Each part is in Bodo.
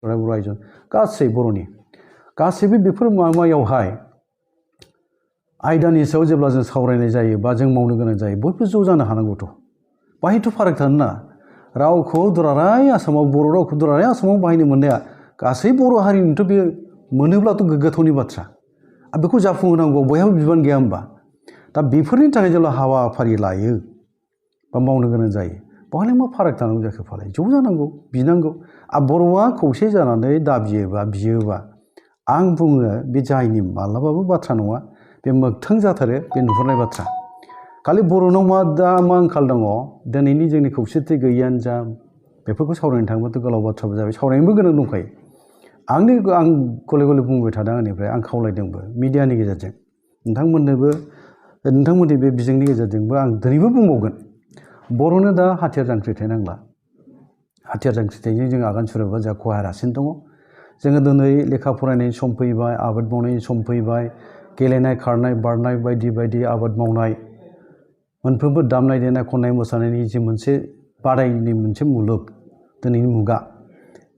बर' आइजो गासै बर'नि गासैबो बेफोर माबायावहाय आयदानि सायाव जेब्ला जों सावरायनाय जायो बा जों मावनो गोनां जायो बयबो ज' जानो हानांगौथ' बाहायथ' फाराग थानो ना रावखौ दुलाराय आसामाव बर' रावखौ दुलाराय आसामाव बाहायनो मोननाया गासै बर' हारिनिथ' बे मोनोब्लाथ' गोग्गाथावनि बाथ्रा आरो बेखौ जाफुंहोनांगौ बयहाबो बिबान गैया होमबा दा बेफोरनि थाखाय जेब्ला हाबाफारि लायो बा मावनो गोनां जायो बहालाय मा फाराग थानांगौ जाखो फालाय ज' जानांगौ बिनांगौ आरो बर'आ खौसे जानानै दाबियोबा बियोबा आं बुङो बे जायनि मालाबाबो बाथ्रा नङा बे मोगथां जाथारो बे नुहुरनाय बाथ्रा खालि बर'नाव मा आंखाल दङ दिनैनि जोंनि खौसेथि गैयैयानो जा बेफोरखौ सावरायनो थाङोबाथ' गोलाव बाथ्राबो जाबाय सावरायनोबो गोनां दंखायो आं गले गले बुंबाय थादों आंनिफ्राय आं खावलायदोंबो मिडियानि गेजेरजों नोंथांमोननि बे बिजोंनि गेजेरजोंबो आं दिनैबो बुंबावगोन बर'नो दा हाथियार जांख्रिथाय नांला हाथियार जांख्रिथायजों जों आगान सुरोबा जोंहा खहा रासिन दङ जोङो दिनै लेखा फरायनायनि सम फैबाय आबाद मावनायनि सम फैबाय गेलेनाय खारनाय बारनाय बायदि बायदि आबाद मावनाय मोनफ्रोमबो दामनाय देनाय खननाय मोसानायनि जे मोनसे बादायनि मोनसे मुलुग दिनैनि मुगा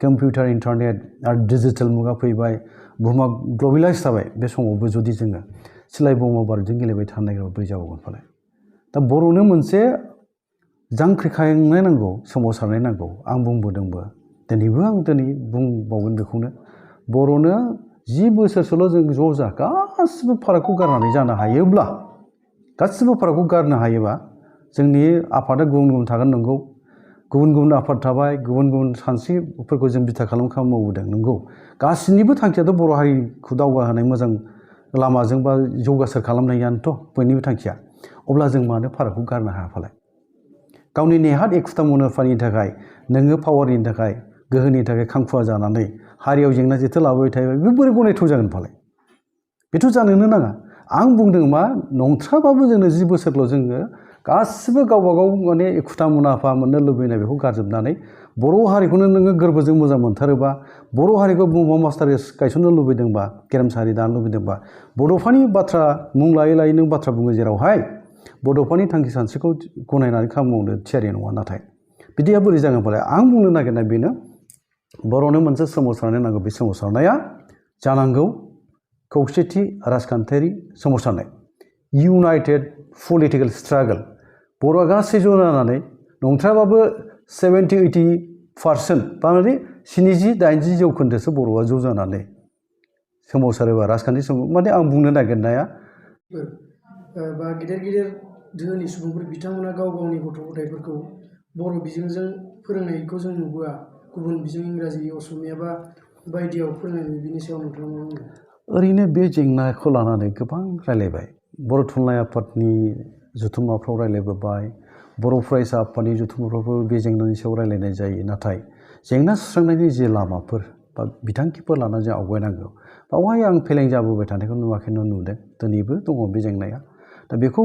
कम्पिउटार इन्टारनेट आरो डिजिटेल मुगा फैबाय बुहुमा ग्लबेलाइज जाबाय बे समावबो जुदि जोङो सिलाय बमा बारुदजों गेलेबाय थानो नागिरबा बोरै जाबावगोन फालाय दा बर'नो मोनसे जांख्रिखांनाय नांगौ सोमावसारनाय नांगौ आं बुंबोदोंबो दिनैबो आं बुंबावगोन बेखौनो बर'नो 10 बोसोरसोल' जों ज' जा गासिबो फारागखौ गारनानै जानो हायोब्ला गासिबो फारागखौ गारनो हायोबा जोंनि आफादा गुबुन गुबुन थागोन नंगौ गुबुन गुबुन आफाद थाबाय गुबुन गुबुन सानस्रिफोरखौ जों बिथा खालाम मावबोदों नंगौ गासिनिबो थांखियाथ' बर' हारिखौ दावगाहोनाय मोजां लामाजों बा जौगासार खालामनायानोथ' बयनिबो थांखिया अब्ला जों मानो फारागखौ गारनो हाया फालाय गावनि नेहाद एखुथा मुलाम्फानि थाखाय नोङो पावारनि थाखाय गोहोनि थाखाय खांखुवा जानानै हारियाव जेंना जेथो लाबोबाय थायोबा बे बोरै गनायथाव जागोन फालाय बेथ' जानोनो नाङा आं बुंदों मा नंथ्राबाबो जोंनो 10 बोसोरल' जोङो गासिबो गावबा गाव माने एखुथा मुलाम्फा मोननो लुबैनाय बेखौ गारजोबनानै बर' हारिखौनो नोङो गोरबोजों मोजां मोनथारोबा बर' हारिखौ बुहुमाव मास्टार गायसननो लुबैदोंबा गेरेमसारि दानो लुबैदोंबा बड'फानि बाथ्रा मुं लायै लायै नों बाथ्रा बुङो जेरावहाय बड'फानि थांखि सानस्रिखौ गनायनानै खामानि मावनो थियारि नङा नाथाय बिदिया बोरै जागोन फालाय आं बुंनो नागिरनाय बेनो बर'नो मोनसे सोमावसारनाय नांगौ बे सोमावसारनाया जानांगौ खौसेथि राजखान्थियारि सोमावसारनाय इउनाइटेड पलिटिकेल स्ट्रागल बर'आ गासै ज' जानानै नंथ्राबाबो 70-80% माने 70-80 जौखोन्दोसो बर'आ ज' जानानै सोमावसारोबा राजखान्थि माने आं बुंनो नागिरनाया बा गिदिर धोनि सुबुंफोर बिथांमोना गाव गावनि गथ' गथायफोरखौ बर' बिजोंजों फोरोंनायखौ जों नुबोआ गुबुन बिजों इंराजि असमिया बा बायदियाव फोरोंनाय बिनि सायाव नोंथाङा मा बुङो ओरैनो बे जेंनाखौ लानानै गोबां रायलायबाय बर' थुनलाइ आफादनि जथुम्माफ्राव रायलायबोबाय बर' फरायसा आफादनि जथुम्माफ्रावबो बे जेंनानि सायाव रायलायनाय जायो नाथाय जेंना सुस्रांनायनि जे लामाफोर बा बिथांखिफोर लानानै जों आवगायनांगौ बावहाय आं फेलें जाबोबाय थानायखौ नुवाखैनो नुदों दिनैबो दङ बे जेंनाया दा बेखौ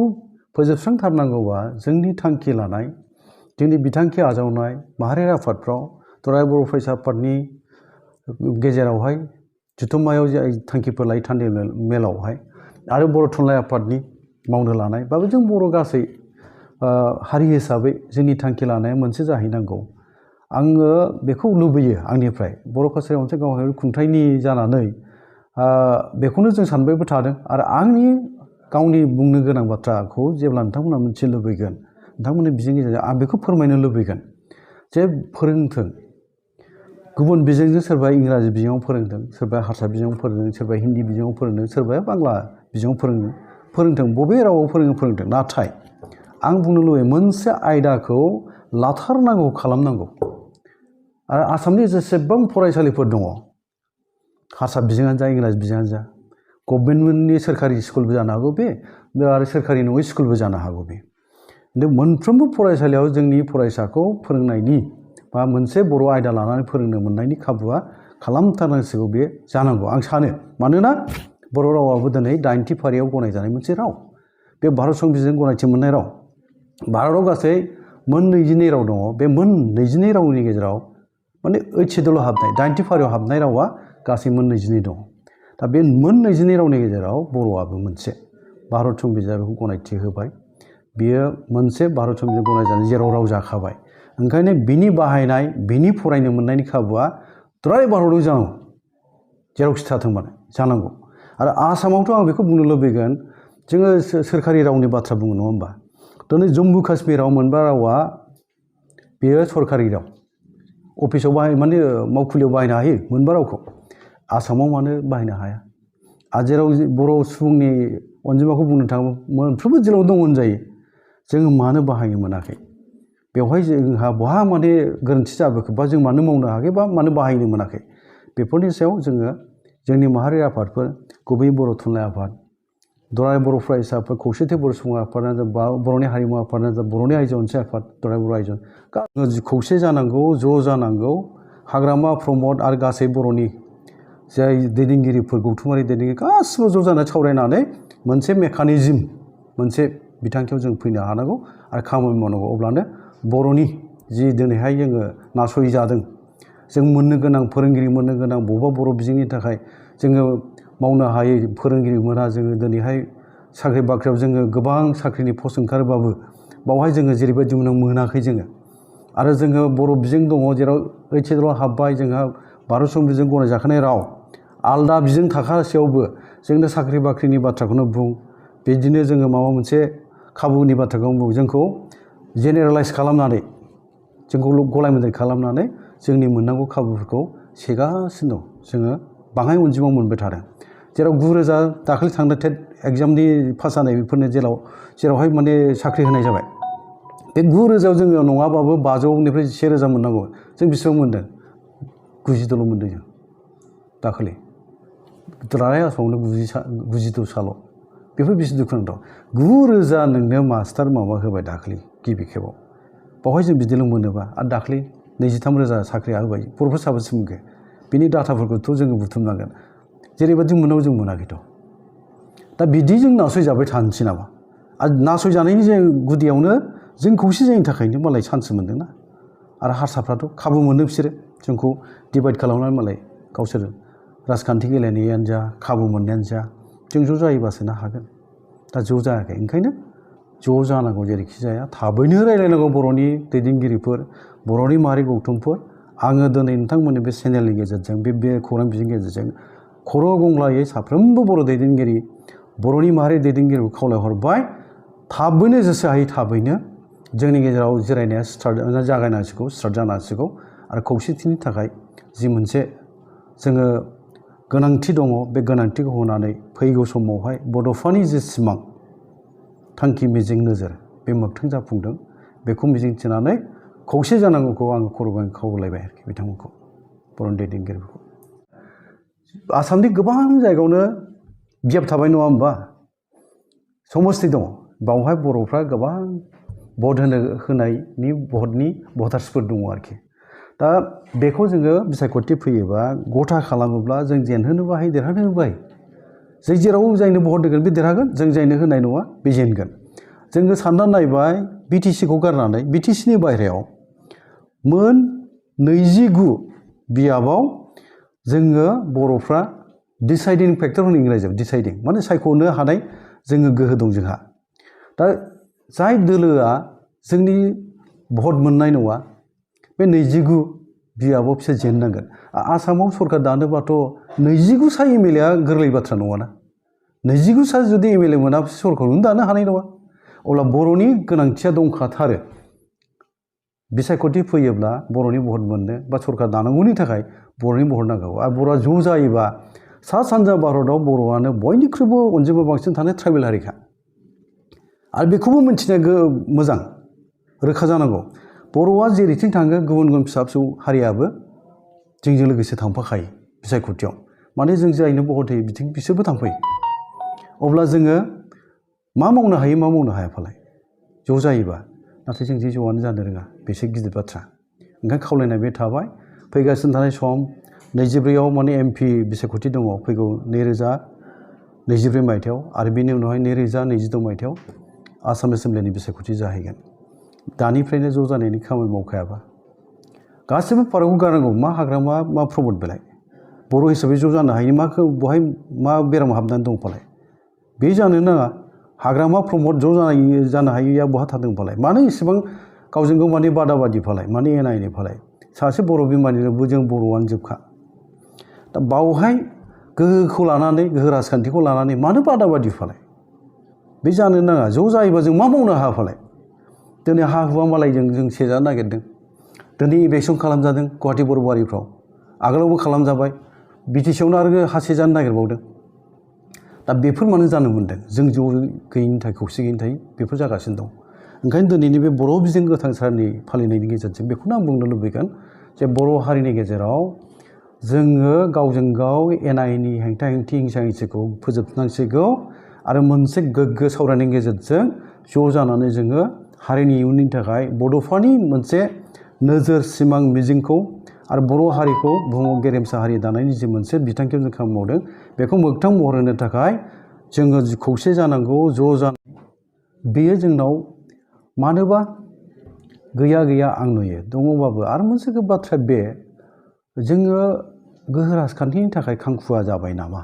फोजोबस्रांथारनांगौबा जोंनि थांखि लानाय जोंनि बिथांखि आजावनाय माहारियारि आफादफ्राव दुलाराय बर' फरायसा आफादनि गेजेरावहाय जथुम्मायाव जे थांखिफोर लायो थान्दै मेलावहाय आरो बर' थुनलाइ आफादनि मावनो लानाय बाबो जों बर' गासै हारि हिसाबै जोंनि थांखि लानाया मोनसे जाहैनांगौ आङो बेखौ लुबैयो आंनिफ्राय बर' कालसाराव मोनसे गावहाय खुंथायनि जानानै बेखौनो जों सानबायबो थादों आरो आंनि गावनि बुंनो गोनां बाथ्राखौ जेब्ला नोंथांमोना मिथिनो लुबैगोन नोंथांमोननि बिजोंनि गेजेरजों आं बेखौ फोरमायनो लुबैगोन जे फोरोंथों गुबुन बिजोंजों सोरबा इंराजि बिजोङाव फोरोंदों सोरबा हारसा बिजोङाव फोरोंदों सोरबा हिन्दी बिजोङाव फोरोंदों सोरबाया बांला बिजोङाव फोरोंथों बबे रावाव फोरोंथों नाथाय आं बुंनो लुबैयो मोनसे आयदाखौ लाथारनांगौ खालामनांगौ आरो आसामनि जेसेबां फरायसालिफोर दङ हारसा बिजोङानो जा इंराजि बिजोङानो जा गभर्नमेन्टनि सोरखारि स्कुलबो जानो हागौ बे आरो सोरखारि नङै स्कुलबो जानो हागौ बे खिन्थु मोनफ्रोमबो फरायसालियाव जोंनि फरायसाखौ फोरोंनायनि बा मोनसे बर' आयदा लानानै फोरोंनो मोननायनि खाबुआ खालामथारनांसिगौ बे जानांगौ आं सानो मानोना बर' रावाबो दिनै 80 फारियाव गनायजानाय मोनसे राव बे भारत संबिजिरजों गनायथि मोननाय राव भारताव गासै मोन 22 राव दङ बे मोन 22 रावनि गेजेराव माने 8 सिडुलाव हाबनाय 80 फारियाव हाबनाय रावा गासै मोन 22 दङ दा बे मोन 22 रावनि गेजेराव बर'आबो मोनसे भारत संबिजिरा बेखौ गनायथि होबाय बियो मोनसे भारत संबिजिरजों गनायजानाय जेराव राव जाखाबाय ओंखायनो बिनि बाहायनाय बिनि फरायनो मोननायनि खाबुआ द्राय भारताव जानांगौ जेरावखि थाथों मानो जानांगौ आरो आसामावथ' आं बेखौ बुंनो लुबैगोन जोङो सोरखारि रावनि बाथ्रा बुङो नङा होमबा दिनै जम्मु काश्मीराव मोनबा रावा बेयो सरकारि राव अफिसाव माने मावखुलियाव बाहायनो हायो मोनबा रावखौ आसामाव मानो बाहायनो हाया आरो जेराव बर' सुबुंनि अनजिमाखौ बुंनो थाङोब्ला मोनफ्रोमबो जिल्लायाव दङ होनजायो जोङो मानो बाहायनो मोनाखै बेवहाय जोंहा बहा माने गोरोन्थि जाबोखो बा जों मानो मावनो हायाखै बा मानो बाहायनो मोनाखै बेफोरनि सायाव जोङो जोंनि माहारि आफादफोर गुबै बर' थुनलाइ आफाद दुलाराय बर' फरायसा आफाद खौसेथि बर' सुबुं आफादानो जा बर'नि हारिमु आफादानो जा बर'नि आइजो अनसाय आफाद दुलाराय बर' आइजो खौसे जानांगौ ज' जानांगौ हाग्रामा प्रमद आरो गासै बर'नि जाय दैदेनगिरिफोर गौथुमारि दैदेनगिरि गासिबो ज' जानानै सावरायनानै मोनसे मेकानिजम मोनसे बिथांखियाव जों फैनो हानांगौ आरो खामानि मावनांगौ अब्लानो बर'नि जि दिनैहाय जोङो नासयजादों जों मोननो गोनां फोरोंगिरि मोननो गोनां बबेबा बर' बिजोंनि थाखाय जोङो मावनो हायै फोरोंगिरि मोना जोङो दिनैहाय साख्रि बाख्रियाव जोङो गोबां साख्रिनि पस्ट ओंखारोबाबो बावहाय जोङो जेरैबायदि मोनाखै जोङो आरो जोङो बर' बिजों दङ जेराव ओइचएसएलआव हाबबाय जोंहा भारत संबिजिरजों गनायजाखानाय राव आलदा बिजों थाखासेयावबो जोंनो साख्रि बाख्रिनि बाथ्राखौनो बुं बिदिनो जोङो माबा मोनसे खाबुनि बाथ्राखौनो बुं जोंखौ जेनेरेलाइज खालामनानै जोंखौ गलाय मोनदेर खालामनानै जोंनि मोननांगौ खाबुफोरखौ सेगासिनो दं जोङो बाङाय अनजिमा मोनबाय थादों जेराव 9,000 दाखालि थांनाय टेट एग्जामनि पास जानाय बेफोरनो जेरावहाय माने साख्रि होनाय जाबाय बे 9,000 जोङो नङाबाबो 500निफ्राय 1,000 मोननांगौ जों बेसेबां मोनदों 90 मोनदों जों दाखालि दुलाराय आसामावनो 92 साल' बेफोर बेसे दुखुनांथाव 9,000 नोंनो मास्टार माबा होबाय दाखालि गिबि खेबाव बावहाय जों बिदिल' मोनोबा आरो दाखालि 23,000 साख्रिया होबाय बर'फोर साबेसे मोनखो बिनि डाटाफोरखौथ' जोङो बुथुमनांगोन जेरैबायदि मोनाव जों मोनाखैथ' दा बिदि जों नासयजाबाय थानोसै नामा आरो नासयजानायनि जे गुदियावनो जों खौसे जायैनि थाखायनो मालाय चान्स मोनदोंना आरो हारसाफ्राथ' खाबु मोनदों बिसोरो जोंखौ डिभाइड खालामनानै मालाय गावसोर राजखान्थि गेलेनायानो जा खाबु मोननायानो जा जों ज' जायोबासो ना हागोन दा ज' जायाखै ओंखायनो ज' जानांगौ जेरैखि जाया थाबैनो रायज्लायनांगौ बर'नि दैदेनगिरिफोर बर'नि माहारि गौथुमफोर आङो दिनै नोंथांमोननि बे चेनेलनि गेजेरजों बे खौरां बिजोंनि गेजेरजों खर' गंग्लायै साफ्रोमबो बर' दैदेनगिरि बर'नि माहारि दैदेनगिरिखौ खावलायहरबाय थाबैनो जेसे हायो थाबैनो जोंनि गेजेराव जिरायनाया जागायनांसिगौ स्टार्ट जानांसिगौ आरो खौसेथिनि थाखाय जि मोनसे जोङो गोनांथि दङ बे गोनांथिखौ होनानै फैगौ समावहाय बड'फानि जे सिमां थांखि मिजिं नोजोर बे मोगथां जाफुंदों बेखौ मिजिंथिनानै खौसे जानांगौखौ आङो खर'गोनां खावलायबाय आरोखि बिथांमोनखौ बर'नि दैदेनगिरिफोरखौ आसामनि गोबां जायगायावनो बियाब थाबाय नङा होमबा समस्ति दङ बावहाय बर'फ्रा गोबां भट होनायनि भटार्सफोर दङ आरोखि दा बेखौ जोङो बिसायख'थि फैयोबा गथा खालामोब्ला जों जेनहोनोबो हायो देरहानोबो हायो जों जेराव जायनो भट होगोन बे देरहागोन जों जायनो होनाय नङा बे जेनगोन जोङो सानना नायबाय बिटिसिखौ गारनानै बिटिसिनि बाहेरायाव मोन 29 बियाबाव जोङो बर'फ्रा डिसाइडिं फेक्टर होनो इंराजियाव डिसाइडिं माने सायख'नो हानाय जोङो गोहो दं जोंहा दा जाय दोलोआ जोंनि भट मोननाय नङा बे 29 बियाबाव बिसोर जेननांगोन आसामाव सरकार दानोबाथ' 29 सा एमएलएआ गोरलै बाथ्रा नङाना 29 सा जुदि एमएलए मोनाबा सरकारखौनो दानो हानाय नङा अब्ला बर'नि गोनांथिया दंखाथारो बिसायख'थि फैयोब्ला बर'नि भट मोननो बा सरकार दानांगौनि थाखाय बर'नि भट नांगौ आरो बर'आ ज' जायोबा सा सानजा भारतआव बर'आनो बयनिख्रुइबो अनजिमा बांसिन थानाय ट्राइबेल हारिखा आरो बेखौबो मिन्थिनो मोजां रोखा जानांगौ बर'आ जेरैथिं थाङो गुबुन गुबुन फिसा फिसौ हारियाबो जोंजों लोगोसे थांफाखायो बिसायख'थियाव माने जों जायनो भट होयो बिथिं बिसोरबो थांफायो अब्ला जोङो मा मावनो हायो मा मावनो हाया फालाय ज' जायोबा नाथाय जों जे ज'आनो जानो रोङा बेसो गिदिर बाथ्रा ओंखायनो खावलायनाय बे थाबाय फैगासिनो थानाय सम 24आव माने एमपि बिसायख'थि दङ फैगौ 2024 मायथाइयाव आरो बेनि उनावहाय 2026 मायथाइयाव आसाम एसेम्ब्लिनि बिसायख'थि जाहैगोन दानिफ्रायनो ज' जानायनि खामानि मावखायाबा गासैबो फारागखौ गारनांगौ मा हाग्रामा मा प्रमद बेलाय बर' हिसाबै ज' जानो हायिनि बहाय मा बेराम हाबनानै दं फालाय बे जानो नाङा हाग्रामा प्रमद ज' जानो हायिया बहा थादों फालाय मानो इसेबां गावजों गाव माने बादा बादि फालाय माने एना एनि फालाय सासे बर' बिमानिनोबो जों बर'आनो जोबखा दा बावहाय गोहोखौ लानानै गोहो राजखान्थिखौ लानानै मानो बादाबादि फालाय बे जानो नाङा ज' जायोबा जों मा मावनो हा फालाय दिनै हा हुआ मालायजों जों सेजानो नागिरदों दिनै इलेक्सन खालामजादों गुवाहाटि बरबारिफ्राव आगोलावबो खालामजाबाय बिटिसियावनो आरो हा सेजानो नागिरबावदों दा बेफोर मानो जानो मोन्दों जों ज' गैयिनि थाखाय खौसे गैयिनि थाखाय बेफोर जागासिनो दं ओंखायनो दिनैनि बे बर' बिजों गोथां साननि फालिनायनि गेजेरजों बेखौनो आं बुंनो लुबैगोन जे बर' हारिनि गेजेराव जोङो गावजों गाव एना एनि हेंथा हेंथि हिंसा हिंसिखौ फोजोबनांसिगौ आरो मोनसे गोग्गो सावरायनायनि गेजेरजों ज' जानानै जोङो हारिनि इयुननि थाखाय बड'फानि मोनसे नोजोर सिमां मिजिंखौ आरो बर' हारिखौ बुहुमाव गेरेमसा हारि दानायनि जि मोनसे बिथांखियाव जों खामानि मावदों बेखौ मोगथां महर होनो थाखाय जोङो खौसे जानांगौ ज' जानांगौ बेयो जोंनाव मानोबा गैया आं नुयो दङबाबो आरो मोनसे बाथ्राया बे जोङो गोहो राजखान्थिनि थाखाय खांखुवा जाबाय नामा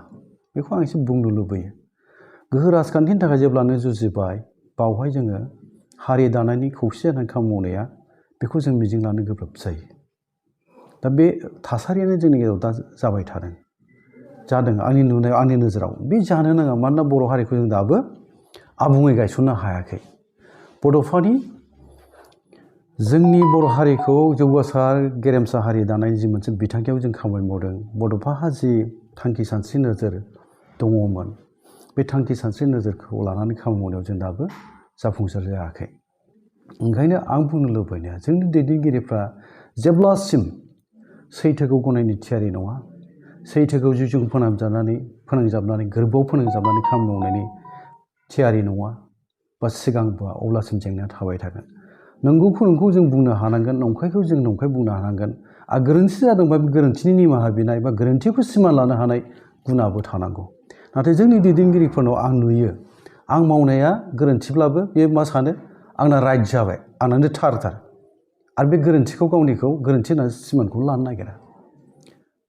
बेखौ आं एसे बुंनो लुबैयो गोहो राजखान्थिनि थाखाय जेब्लानो जुजिबाय बावहाय जोङो हारि दानायनि खौसे जानानै खामानि मावनाया बेखौ जों मिजिं लानो गोब्राब जायो दा बे थासारियानो जोंनि गेजेराव दा जाबाय थादों जादों आंनि नुनायाव आंनि नोजोराव बे जानो नाङा मानोना बर' हारिखौ जों दाबो आबुङै गायसननो हायाखै बड'फानि जोंनि बर' हारिखौ जौगासार गेरेमसा हारि दानायनि जि मोनसे बिथांखियाव जों खामानि मावदों बड'फाहा जि थांखि सानस्रि नोजोर दङमोन बे थांखि सानस्रि नोजोरखौ लानानै खामानि मावनायाव जों दाबो जाफुंसार जायाखै ओंखायनो आं बुंनो लुबैनाया जोंनि दैदेनगिरिफ्रा जेब्लासिम सैथोखौ गनायनो थियारि नङा सैथोखौ जिउजों फोनांजाबनानै गोरबोआव फोनांजाबनानै खामानि मावनायनि थियारि नङा बा सिगांबोआ अब्लासिम जेंनाया थाबाय थागोन नंगौखौ नंगौ जों बुंनो हानांगोन नंखायखौ जों नंखाय बुंनो हानांगोन आरो गोरोन्थि जादोंबा गोरोन्थिनि निमाहा बिनाय बा गोरोन्थिखौ सिमा लानो हानाय गुनाबो थानांगौ नाथाय जोंनि दैदेनगिरिफोरनाव आं नुयो आं मावनाया गोरोन्थिब्लाबो बे मा सानो आंना राइट जाबाय आंनानो थार आरो बे गोरोन्थिखौ गावनिखौ गोरोन्थि होननानै सिमानखौ लानो नागिरा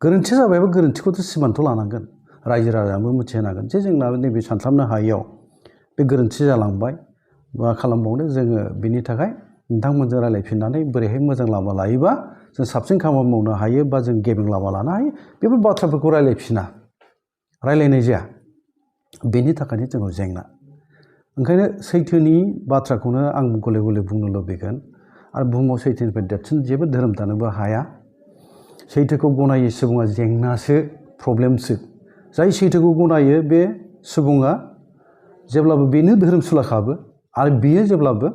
गोरोन्थि जाबायबा गोरोन्थिखौथ' सिमानथ' लानांगोन रायजो राजायाबो मिथिहोनांगोन जे जोंना नैबे सानस्लाबनो हायैयाव बे गोरोन्थि जालांबाय मा खालामबावनो जोङो बिनि थाखाय नोंथांमोनजों रायज्लायफिननानै बोरैहाय मोजां लामा लायोबा जों साबसिन खामानि मावनो हायो बा जों गेबें लामा लानो हायो बेफोर बाथ्राफोरखौ रायज्लायनाय जाया बेनि थाखायनो जोंनाव जेंना ओंखायनो सैथोनि बाथ्राखौनो आं गले गले बुंनो लुबैगोन आरो बुहुमाव सैथोनिफ्राय देरसिन जेबो धोरोम दानोबो हाया सैथोखौ गनायै सुबुङा जेंनासो प्रब्लेमसो जाय सैथोखौ गनायो बे सुबुङा जेब्लाबो बेनो धोरोमसुलाखाबो आरो बियो जेब्लाबो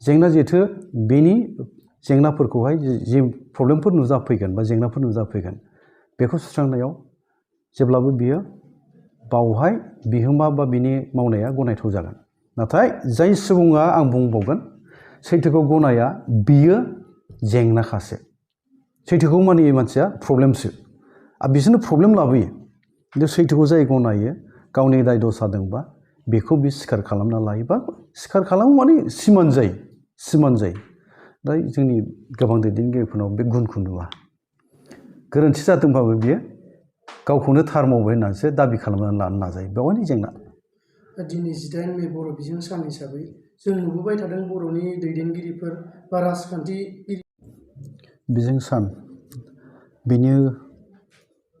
जेंना जेथो बेनि जेंनाफोरखौहाय जि प्रब्लेमफोर नुजाफैगोन बा जेंनाफोर नुजाफैगोन बेखौ सुस्रांनायाव जेब्लाबो बियो बावहाय बिहोमा बा बिनि मावनाया गनायथाव जागोन नाथाय जाय सुबुङा आं बुंबावगोन सैथोखौ गनाया बियो जेंनाखासो सैथोखौ मानियै मानसिया प्रब्लेमसो आरो बिसोरनो प्रब्लेम लाबोयो खिन्थु सैथोखौ जाय गनायो गावनि दाय दसा दंबा बेखौ बे स्वीकार खालामना लायोबा स्वीकार खालामो माने सिमान जायो दा जोंनि गोबां दैदेनगिरिफोरनाव बे गुनखौ नुवा गोरोन्थि जादोंबाबो बियो गावखौनो थार मावबाय होननानैसो दाबि खालामनानै लानो नाजायो बेवहायनो जेंना दिनै 18 मे बर' बिजों सान हिसाबै जों नुबोबाय थादों बर'नि दैदेनगिरिफोर बा राजखान्थिगिरि बिजों सान बेनो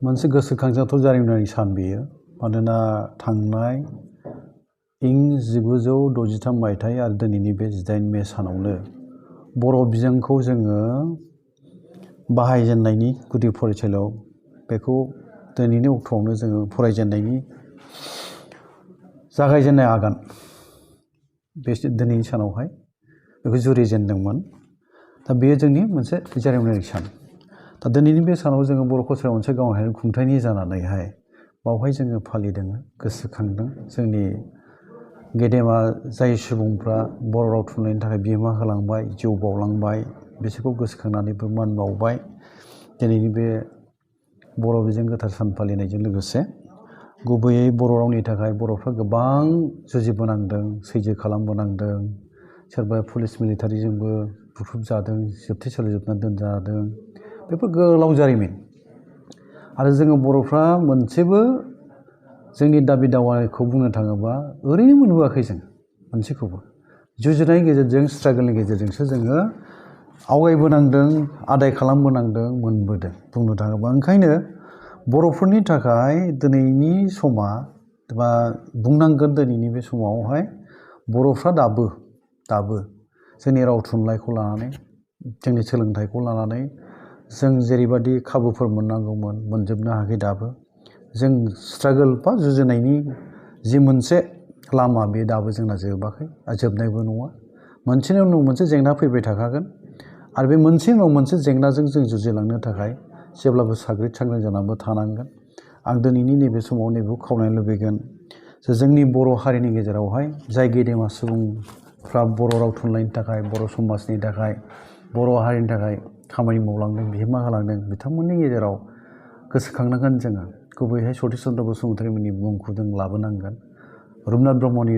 मोनसे गोसोखांजाथाव जारिमिनारि सान बेयो मानोना थांनाय इं 1963 मायथाइ आरो दिनैनि बे 18 मे सानावनो बर' बिजोंखौ जोङो बाहायजेननायनि गुदि फरायसालियाव बेखौ दिनैनि अक्ट'आवनो जोङो फरायजेननायनि जागायजेननाय आगान बे दिनैनि सानावहाय बेखौ जुरिजेनदोंमोन दा बेयो जोंनि मोनसे जारिमिनारि सान दा दिनैनि बे सानाव जोङो बर' कसारियाव मोनसे गावारि खुंथायनि जानानैहाय बावहाय जोङो फालिदों गोसोखांदों जोंनि गेदेमा जाय सुबुंफ्रा बर' राव थुनलाइनि थाखाय बिहोमा होलांबाय जिउ बावलांबाय बिसोरखौ गोसोखांनानैबो मान बावबाय दिनैनि बे बर' बिजों गोथार सान फालिनायजों लोगोसे गुबैयै बर' रावनि थाखाय बर'फ्रा गोबां जुजिबोनांदों सैज्य खालामबोनांदों सोरबा पुलिस मिलिटारिजोंबो बुख्रुबजादों जोबथेसालियाव दोनजादों बेफोर गोलाव जारिमिन आरो जोङो बर'फ्रा मोनसेबो जोंनि दाबि दावाखौ बुंनो थाङोबा ओरैनो मोनबोआखै जों मोनसेखौबो जुजिनायनि गेजेरजों स्ट्रागोलनि गेजेरजोंसो जोङो आवगायबोनांदों आदाय खालामबोनांदों मोनबोदों बुंनो थाङोबा ओंखायनो बर'फोरनि थाखाय दिनैनि समा बा बुंनांगोन दिनैनि बे समावहाय बर'फ्रा दाबो जोंनि राव थुनलाइखौ लानानै जोंनि सोलोंथाइखौ लानानै जों जेरैबादि खाबुफोर मोननांगौमोन मोनजोबनो हायाखै दाबो जों स्ट्रागोल बा जुजिनायनि जि मोनसे लामा बे दाबो जोंना जोबाखै जोबनायबो नङा मोनसेनि उनाव मोनसे जेंना फैबाय थाखागोन आरो बे मोनसेनि उनाव मोनसे जेंनाजों जों जुजिलांनो थाखाय जेब्लाबो साग्रिद सांग्रां जानानैबो थानांगोन आं दिनैनि नैबे समाव नैबेखौ खावलायनो लुबैगोन जे जोंनि बर' हारिनि गेजेरावहाय जाय गेदेमा सुबुंफ्रा बर' राव थुनलाइनि थाखाय बर' समाजनि थाखाय बर' हारिनि थाखाय खामानि मावलांदों बिहोमा होलांदों बिथांमोननि गेजेराव गोसोखांनांगोन जोङो गुबैयै सतिश चन्द्र बसुमतारीमोननि मुंखौ जों लाबोनांगोन रुपनाथ ब्रह्मनि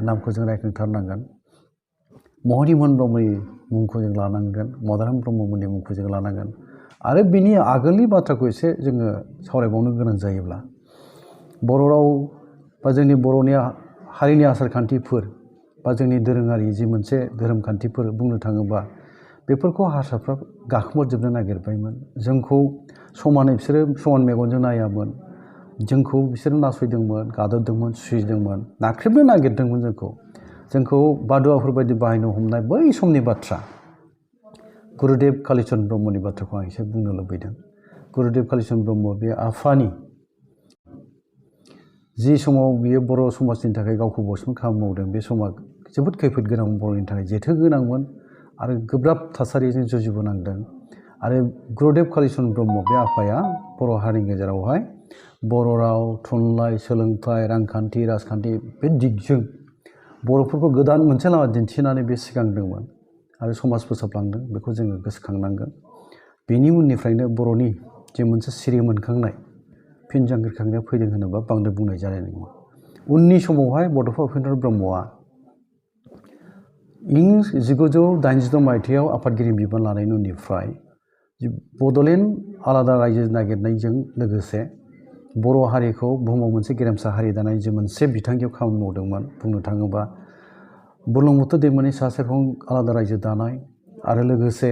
नामखौ जों रायखांथारनांगोन महनिमोहन ब्रह्मनि मुंखौ जों लानांगोन मदाराम ब्रह्ममोननि मुंखौ जों लानांगोन आरो बिनि आगोलनि बाथ्राखौ एसे जोङो सावरायबावनो गोनां जायोब्ला बर' राव बा जोंनि बर'नि हारिनि आसार खान्थिफोर बा जोंनि दोरोङारि जि मोनसे धोरोम खान्थिफोर बुंनो थाङोबा बेफोरखौ हारसाफ्रा गाखोमोरजोबनो नागिरबायमोन जोंखौ समानै बिसोरो समान मेगनजों नायामोन जोंखौ बिसोरो नासयदोंमोन गादबदोंमोन सुजिदोंमोन नाख्रेबनो नागिरदोंमोन जोंखौ बादुवाफोर बायदि बाहायनो हमनाय बै समनि बाथ्रा गुरुदेब कालिचरन ब्रह्मनि बाथ्राखौ आं एसे बुंनो लुबैदों गुरुदेब कालिचरन ब्रह्म बे आफानि जि समाव बियो बर' समाजनि थाखाय गावखौ बस'नो खामानि मावदों बे समा जोबोद खैफोद गोनां बर'नि थाखाय जेथो गोनांमोन आरो गोब्राब थासारिजों जुजिबोनांदों आरो गुरुदेब कालिचरन ब्रह्म बे आफाया बर' हारिनि गेजेरावहाय बर' राव थुनलाइ सोलोंथाइ रांखान्थि राजखान्थि बे दिगजों बर'फोरखौ गोदान मोनसे लामा दिन्थिनानै बे सिगांदोंमोन आरो समाज फोसाबलांदों बेखौ जोङो गोसोखांनांगोन बेनि उननिफ्रायनो बर'नि जे मोनसे सिरि मोनखांनाय फिन जांख्रिखांनाया फैदों होनोबा बांद्राय बुंनाय जानाय नङा उननि समावहाय बड'फा उपेन्द्र ब्रह्मआ इं 1986 मायथाइयाव आफादगिरि बिबान लानायनि उननिफ्राय बड'लेण्ड आलादा रायजो नागिरनायजों लोगोसे बर' हारिखौ बुहुमाव मोनसे गेरेमसा हारि दानाय जे मोनसे बिथांखियाव खामानि मावदोंमोन बुंनो थाङोबा बुरलुंबुथुर दैमानि सा सेरफां आलादा रायजो दानाय आरो लोगोसे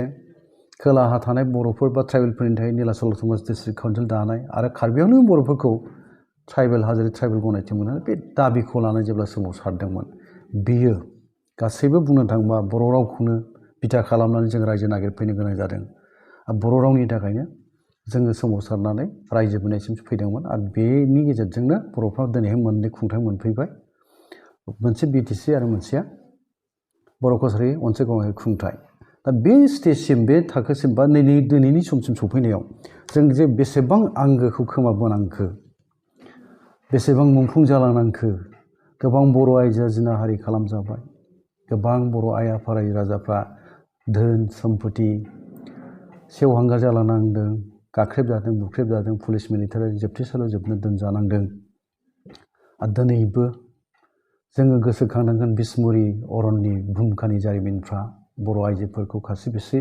खोलाहा थानाय बर'फोर बा ट्राइबेलफोरनि थाखाय नीलाचल समाज डिस्ट्रिक्ट काउन्सिल दानाय आरो कार्बि आंलं बर'फोरखौ ट्राइबेल हाजोनि ट्राइबेल गनायथि मोनो बे दाबिखौ लानानै जेब्ला सोमावसारदोंमोन बियो गासैबो बुंनो थाङोबा बर' रावखौनो बिथा खालामनानै जों रायजो नागिरफैनो गोनां जादों बर' रावनि थाखायनो जोङो सोमावसारनानै रायजो बोनायसिम फैदोंमोन आरो बेनि गेजेरजोंनो बर'फ्रा दिनैहाय मोननै खुंथाइ मोनफैबाय मोनसे बिटिसि आरो मोनसेया बर' कसारि अनसाय गावारि खुंथाइ दा बे स्टेजसिम बे थाखोसिम बा दिनैनि समसिम सफैनायाव जों जे बेसेबां आंगोखौ खोमाबोनांखो बेसेबां मुंख्लं जालांनांखो गोबां बर' आइजोआ जिनाहारि खालामजाबाय गोबां बर' आइ आफा रायजो राजाफ्रा धोन सम्पति सेवहांगार जालांनांदों गाख्रेबजादों बुख्रेबजादों पुलिस मिलिटारि जोबथेसालियाव जोबनो दोनजानांदों आरो दिनैबो जोङो गोसोखांनांगोन बिसमुरि अरननि भुमखानि जारिमिनफ्रा बर' आइजोफोरखौ खास्रि बिस्रि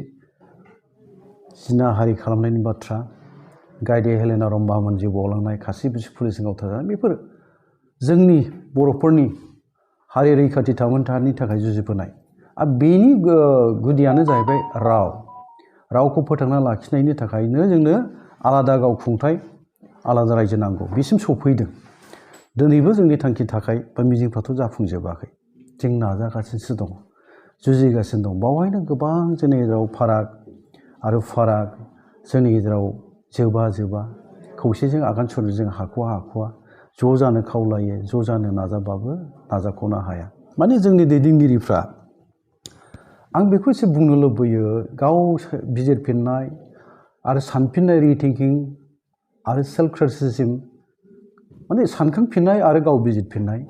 जिनाहारि खालामनायनि बाथ्रा गायदे हेलेना रम्बामोन जिउ बावलांनाय खास्रि बिस्रि पुलिसजों गावथारजानाय बेफोर जोंनि बर'फोरनि हारि रैखाथि थामोनथानि थाखाय जुजिबोनाय आरो बेनि गुदियानो जाहैबाय रावखौ फोथांना लाखिनायनि थाखायनो जोंनो आलादा गाव खुंथाइ आलादा रायजो नांगौ बिसिम सफैदों दिनैबो जोंनि थांखि थाखाय बा मिजिंफ्राथ' जाफुंजोबाखै जों नाजागासिनोसो दङ जुजिगासिनो दं बावहायनो गोबां जोंनि गेजेराव फाराग जोंनि गेजेराव जोबा खौसेजों आगान सुरनो जों हाख'वा ज' जानो खावलायो ज' जानो नाजाबाबो नाजाख'नो हाया माने जोंनि दैदेनगिरिफ्रा आं बेखौ एसे बुंनो लुबैयो गाव बिजिरफिननाय आरो सानफिननाय रिथिंकिं आरो सेल्फ क्रिटिसिज्म माने सानखांफिननाय आरो गाव बिजिरफिननाय